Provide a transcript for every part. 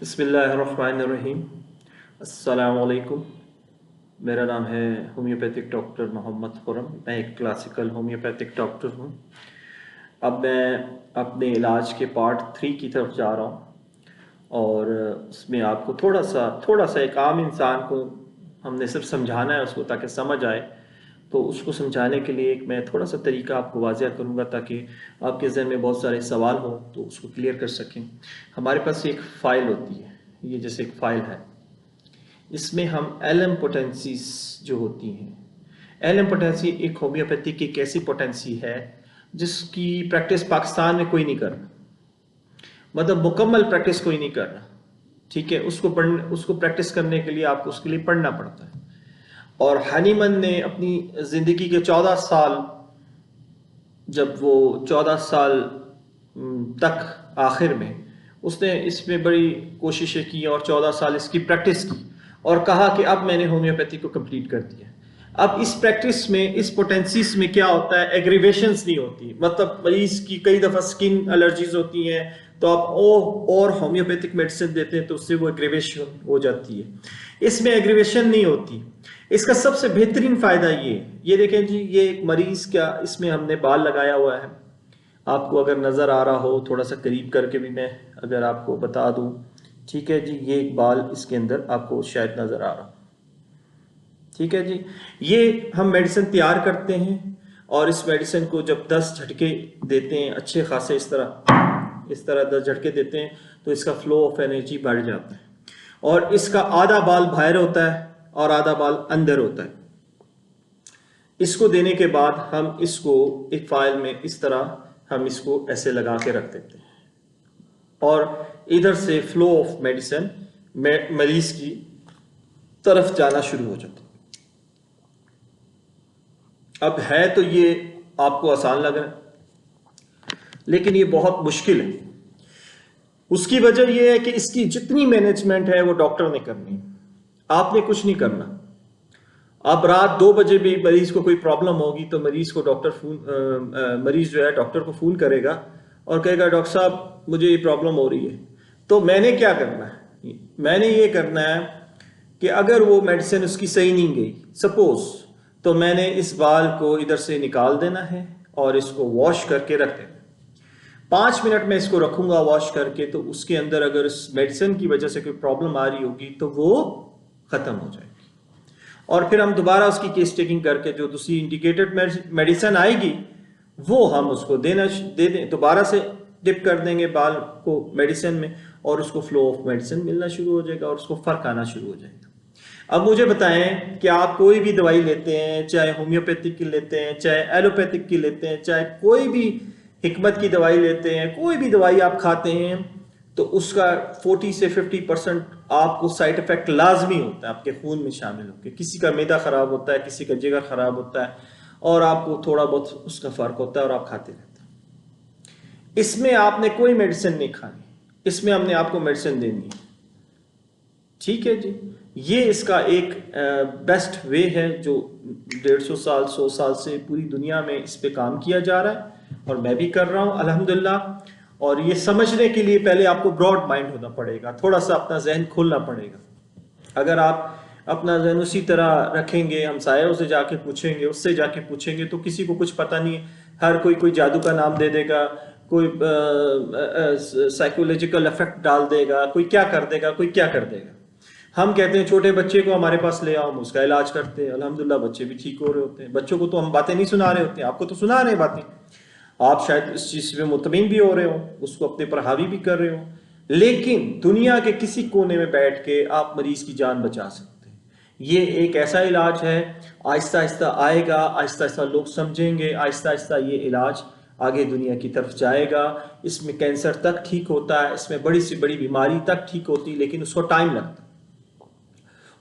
बिस्मिल्लाहिर्रहमानिर्रहीम। अस्सलामुअलैकुम। मेरा नाम है होम्योपैथिक डॉक्टर मोहम्मद खुरम। मैं एक क्लासिकल होम्योपैथिक डॉक्टर हूँ। अब मैं अपने इलाज के पार्ट 3 की तरफ जा रहा हूँ और उसमें आपको थोड़ा सा एक आम इंसान को हमने सिर्फ समझाना है उसको, ताकि समझ आए। तो उसको समझाने के लिए एक मैं थोड़ा सा तरीका आपको वाज़िया करूँगा, ताकि आपके ज़हन में बहुत सारे सवाल हों तो उसको क्लियर कर सकें। हमारे पास एक फ़ाइल होती है, ये जैसे एक फ़ाइल है, इसमें हम एलएम पोटेंसीज जो होती हैं, एलएम पोटेंसी एक होम्योपैथी की एक ऐसी पोटेंसी है जिसकी प्रैक्टिस पाकिस्तान में कोई नहीं कर रहा, मतलब मुकम्मल प्रैक्टिस कोई नहीं कर रहा। ठीक है, उसको प्रैक्टिस करने के लिए आपको उसके लिए पढ़ना पड़ता है। और हनीमन ने अपनी ज़िंदगी के 14 साल, जब वो 14 साल तक आखिर में उसने इसमें बड़ी कोशिशें की और 14 साल इसकी प्रैक्टिस की और कहा कि अब मैंने होम्योपैथी को कंप्लीट कर दिया। अब इस प्रैक्टिस में, इस पोटेंसीज में क्या होता है, एग्रीवेशंस नहीं होती। मतलब मरीज की कई दफ़ा स्किन एलर्जीज होती हैं, तो आप और होम्योपैथिक मेडिसिन देते हैं तो उससे वो एग्रीवेशन हो जाती है। इसमें एग्रीवेशन नहीं होती। इसका सबसे बेहतरीन फ़ायदा ये देखें जी, ये एक मरीज़ क्या, इसमें हमने बाल लगाया हुआ है। आपको अगर नज़र आ रहा हो, थोड़ा सा करीब करके भी मैं अगर आपको बता दूं। ठीक है जी, ये एक बाल इसके अंदर आपको शायद नज़र आ रहा हो। ठीक है जी, ये हम मेडिसिन तैयार करते हैं और इस मेडिसिन को जब 10 झटके देते हैं अच्छे खासे, इस तरह 10 झटके देते हैं तो इसका फ्लो ऑफ एनर्जी बढ़ जाता है और इसका आधा बाल बाहर होता है और आधा बाल अंदर होता है। इसको देने के बाद हम इसको एक फाइल में इस तरह हम इसको ऐसे लगा के रख देते हैं और इधर से फ्लो ऑफ मेडिसिन मरीज की तरफ जाना शुरू हो जाता है। अब है तो ये आपको आसान लग रहा है, लेकिन ये बहुत मुश्किल है। उसकी वजह यह है कि इसकी जितनी मैनेजमेंट है वो डॉक्टर ने करनी है, आपने कुछ नहीं करना। अब रात 2 बजे भी मरीज को कोई प्रॉब्लम होगी तो मरीज जो है डॉक्टर को फोन करेगा और कहेगा डॉक्टर साहब मुझे ये प्रॉब्लम हो रही है। तो मैंने क्या करना है, मैंने ये करना है कि अगर वो मेडिसिन उसकी सही नहीं गई सपोज, तो मैंने इस बाल को इधर से निकाल देना है और इसको वॉश करके रख देना। 5 मिनट में इसको रखूंगा वॉश करके, तो उसके अंदर अगर इस मेडिसिन की वजह से कोई प्रॉब्लम आ रही होगी तो वो खत्म हो जाएगी और फिर हम दोबारा उसकी केस टेकिंग करके जो दूसरी इंडिकेटेड मेडिसिन आएगी वो हम उसको दे दें, दोबारा से डिप कर देंगे बाल को मेडिसिन में और उसको फ्लो ऑफ मेडिसिन मिलना शुरू हो जाएगा और उसको फर्क आना शुरू हो जाएगा। अब मुझे बताएं कि आप कोई भी दवाई लेते हैं, चाहे होम्योपैथिक की लेते हैं, चाहे एलोपैथिक की लेते हैं, चाहे कोई भी हिकमत की दवाई लेते हैं, कोई भी दवाई आप खाते हैं, तो उसका 40 से 50% आपको साइड इफेक्ट लाजमी होता है आपके खून में शामिल होकर। किसी का मैदा खराब होता है, किसी का जिगर खराब होता है और आपको थोड़ा बहुत उसका फर्क होता है और आप खाते रहते हैं। इसमें आपने कोई मेडिसिन नहीं खानी, इसमें हमने आपको मेडिसिन देनी है। ठीक है जी, ये इसका एक बेस्ट वे है जो 150 साल 100 साल से पूरी दुनिया में इस पे काम किया जा रहा है और मैं भी कर रहा हूँ अल्हम्दुलिल्लाह। और ये समझने के लिए पहले आपको ब्रॉड माइंड होना पड़ेगा, थोड़ा सा अपना जहन खोलना पड़ेगा। अगर आप अपना जहन उसी तरह रखेंगे, हमसायों से जाके पूछेंगे, उससे जाके पूछेंगे, तो किसी को कुछ पता नहीं है। हर कोई जादू का नाम दे देगा, कोई साइकोलॉजिकल इफेक्ट डाल देगा, कोई क्या कर देगा, कोई क्या कर देगा। हम कहते हैं छोटे बच्चे को हमारे पास ले आओ, हम उसका इलाज करते हैं, अल्हम्दुलिल्लाह बच्चे भी ठीक हो रहे होते हैं। बच्चों को तो हम बातें नहीं सुना रहे होते हैं, आपको तो सुना रहे हैं बातें, आप शायद इस चीज़ पे मुतमिन भी हो रहे हो, उसको अपने पर हावी भी कर रहे हो, लेकिन दुनिया के किसी कोने में बैठ के आप मरीज की जान बचा सकते हैं। ये एक ऐसा इलाज है, आहिस्ता आहिस्ता आएगा, आहिस्ता आहिस्ता लोग समझेंगे, आहिस्ता आहिस्ता ये इलाज आगे दुनिया की तरफ जाएगा। इसमें कैंसर तक ठीक होता है, इसमें बड़ी से बड़ी बीमारी तक ठीक होती है, लेकिन उसको टाइम लगता है।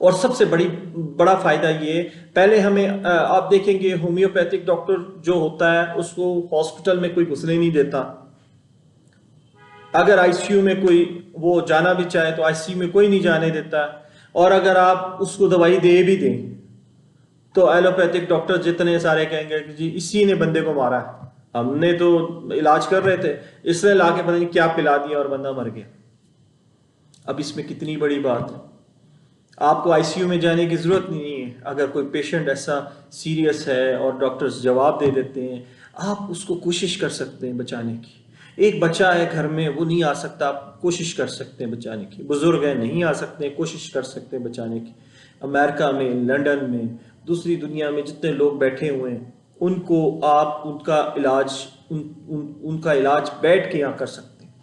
और सबसे बड़ा फायदा ये, पहले हमें आप देखेंगे होम्योपैथिक डॉक्टर जो होता है उसको हॉस्पिटल में कोई घुसने नहीं देता। अगर आईसीयू में कोई वो जाना भी चाहे तो आईसीयू में कोई नहीं जाने देता। और अगर आप उसको दवाई दे भी दें तो एलोपैथिक डॉक्टर जितने सारे कहेंगे कि जी इसी ने बंदे को मारा है, हमने तो इलाज कर रहे थे, इसने लाके पता नहीं क्या पिला दिया और बंदा मर गया। अब इसमें कितनी बड़ी बात है, आपको आईसीयू में जाने की ज़रूरत नहीं है। अगर कोई पेशेंट ऐसा सीरियस है और डॉक्टर्स जवाब दे देते हैं, आप उसको कोशिश कर सकते हैं बचाने की। एक बच्चा है घर में, वो नहीं आ सकता, आप कोशिश कर सकते हैं बचाने की। बुजुर्ग है, नहीं आ सकते, कोशिश कर सकते हैं बचाने की। अमेरिका में, लंदन में, दूसरी दुनिया में जितने लोग बैठे हुए हैं, उनको आप उनका इलाज उनका इलाज बैठ के यहाँ कर सकते हैं।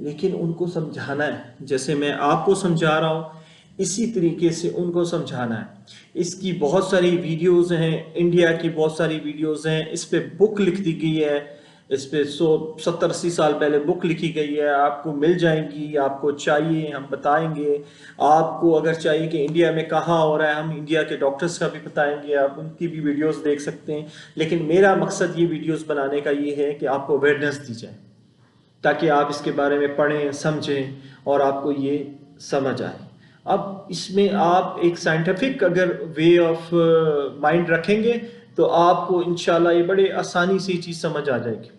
लेकिन उनको समझाना है, जैसे मैं आपको समझा रहा हूँ इसी तरीके से उनको समझाना है। इसकी बहुत सारी वीडियोस हैं, इंडिया की बहुत सारी वीडियोस हैं, इस पे बुक लिख दी गई है, इस पे 170-80 साल पहले बुक लिखी गई है, आपको मिल जाएंगी। आपको चाहिए हम बताएंगे। आपको अगर चाहिए कि इंडिया में कहाँ हो रहा है, हम इंडिया के डॉक्टर्स का भी बताएंगे, आप उनकी भी वीडियोस देख सकते हैं। लेकिन मेरा मकसद ये वीडियोस बनाने का ये है कि आपको अवेयरनेस दी जाए, ताकि आप इसके बारे में पढ़ें, समझें और आपको ये समझ आए। अब इसमें आप एक साइंटिफिक अगर वे ऑफ माइंड रखेंगे तो आपको इंशाल्लाह ये बड़े आसानी से चीज़ समझ आ जाएगी।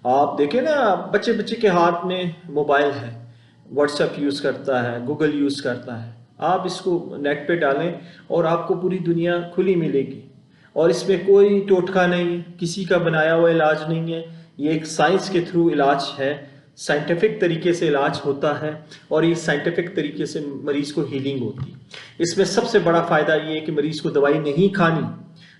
आप देखें ना, बच्चे बच्चे के हाथ में मोबाइल है, व्हाट्सएप यूज़ करता है, गूगल यूज़ करता है। आप इसको नेट पे डालें और आपको पूरी दुनिया खुली मिलेगी। और इसमें कोई टोटका नहीं है, किसी का बनाया हुआ इलाज नहीं है। ये एक साइंस के थ्रू इलाज है, साइंटिफिक तरीके से इलाज होता है और ये साइंटिफिक तरीके से मरीज को हीलिंग होती है। इसमें सबसे बड़ा फ़ायदा ये है कि मरीज को दवाई नहीं खानी।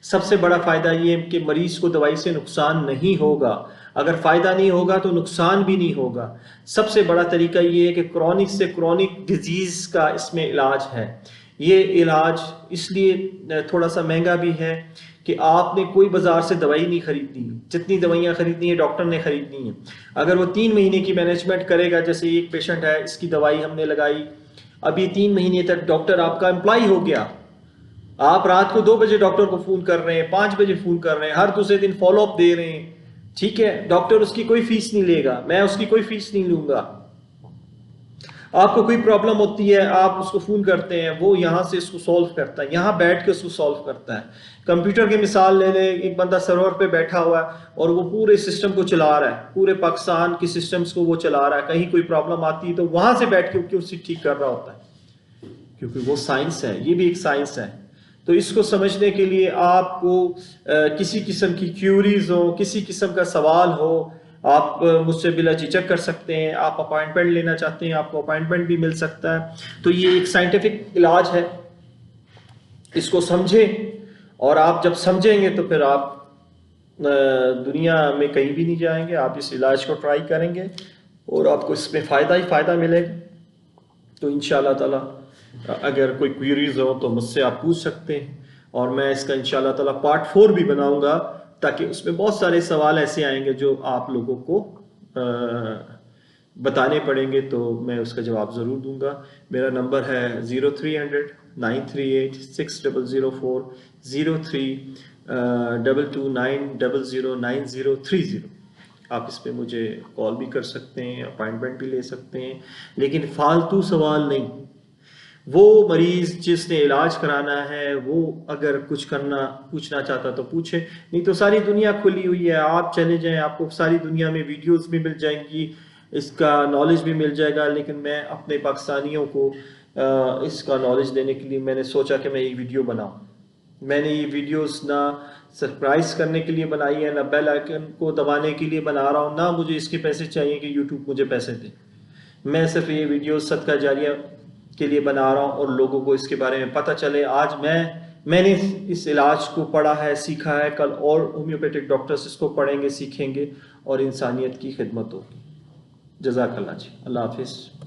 सबसे बड़ा फ़ायदा ये है कि मरीज को दवाई से नुकसान नहीं होगा। अगर फ़ायदा नहीं होगा तो नुकसान भी नहीं होगा। सबसे बड़ा तरीका ये है कि क्रॉनिक से क्रॉनिक डिजीज़ का इसमें इलाज है। ये इलाज इसलिए थोड़ा सा महंगा भी है कि आपने कोई बाजार से दवाई नहीं खरीदनी। जितनी दवाइयाँ खरीदनी है डॉक्टर ने खरीदनी है। अगर वो 3 महीने की मैनेजमेंट करेगा, जैसे एक पेशेंट है, इसकी दवाई हमने लगाई, अभी 3 महीने तक डॉक्टर आपका एम्प्लॉय हो गया। आप रात को 2 बजे डॉक्टर को फ़ोन कर रहे हैं, 5 बजे फ़ोन कर रहे हैं, हर दूसरे दिन फॉलोअप दे रहे हैं, ठीक है। डॉक्टर उसकी कोई फीस नहीं लेगा, मैं उसकी कोई फीस नहीं लूँगा। आपको कोई प्रॉब्लम होती है, आप उसको फ़ोन करते हैं, वो यहाँ से इसको सॉल्व करता है, यहाँ बैठ के उसको सॉल्व करता है। कंप्यूटर की मिसाल ले लें, एक बंदा सर्वर पे बैठा हुआ है और वो पूरे सिस्टम को चला रहा है, पूरे पाकिस्तान के सिस्टम्स को वो चला रहा है। कहीं कोई प्रॉब्लम आती है तो वहाँ से बैठ के उसे ठीक कर रहा होता है, क्योंकि वो साइंस है, ये भी एक साइंस है। तो इसको समझने के लिए आपको किसी किस्म की क्यूरीज हो, किसी किस्म का सवाल हो, आप मुझसे बिला झिझक कर सकते हैं। आप अपॉइंटमेंट लेना चाहते हैं, आपको अपॉइंटमेंट भी मिल सकता है। तो ये एक साइंटिफिक इलाज है, इसको समझें। और आप जब समझेंगे तो फिर आप दुनिया में कहीं भी नहीं जाएंगे। आप इस इलाज को ट्राई करेंगे और आपको इसमें फ़ायदा ही फ़ायदा मिलेगा। तो इंशाल्लाह ताला अगर कोई क्वेरीज हो तो मुझसे आप पूछ सकते हैं, और मैं इसका इंशाल्लाह ताला पार्ट 4 भी बनाऊंगा, ताकि उसमें बहुत सारे सवाल ऐसे आएंगे जो आप लोगों को बताने पड़ेंगे, तो मैं उसका जवाब ज़रूर दूंगा। मेरा नंबर है 0300-938-6004, 03-229009030। आप इस पे मुझे कॉल भी कर सकते हैं, अपॉइंटमेंट भी ले सकते हैं, लेकिन फालतू सवाल नहीं। वो मरीज जिसने इलाज कराना है, वो अगर कुछ करना पूछना चाहता तो पूछे, नहीं तो सारी दुनिया खुली हुई है। आप चले जाएं, आपको सारी दुनिया में वीडियोस भी मिल जाएंगी, इसका नॉलेज भी मिल जाएगा। लेकिन मैं अपने पाकिस्तानियों को इसका नॉलेज देने के लिए मैंने सोचा कि मैं ये वीडियो बनाऊं। मैंने ये वीडियोस ना सरप्राइज करने के लिए बनाई है, ना बेल आइकन को दबाने के लिए बना रहा हूँ, ना मुझे इसके पैसे चाहिए कि यूट्यूब मुझे पैसे दे। मैं सिर्फ ये वीडियो सदका जारिया के लिए बना रहा हूँ और लोगों को इसके बारे में पता चले। आज मैंने इस इलाज को पढ़ा है, सीखा है, कल और होम्योपैथिक डॉक्टर्स इसको पढ़ेंगे, सीखेंगे और इंसानियत की खिदमत होगी। जज़ाकल्लाह जी, अल्लाह हाफिज़।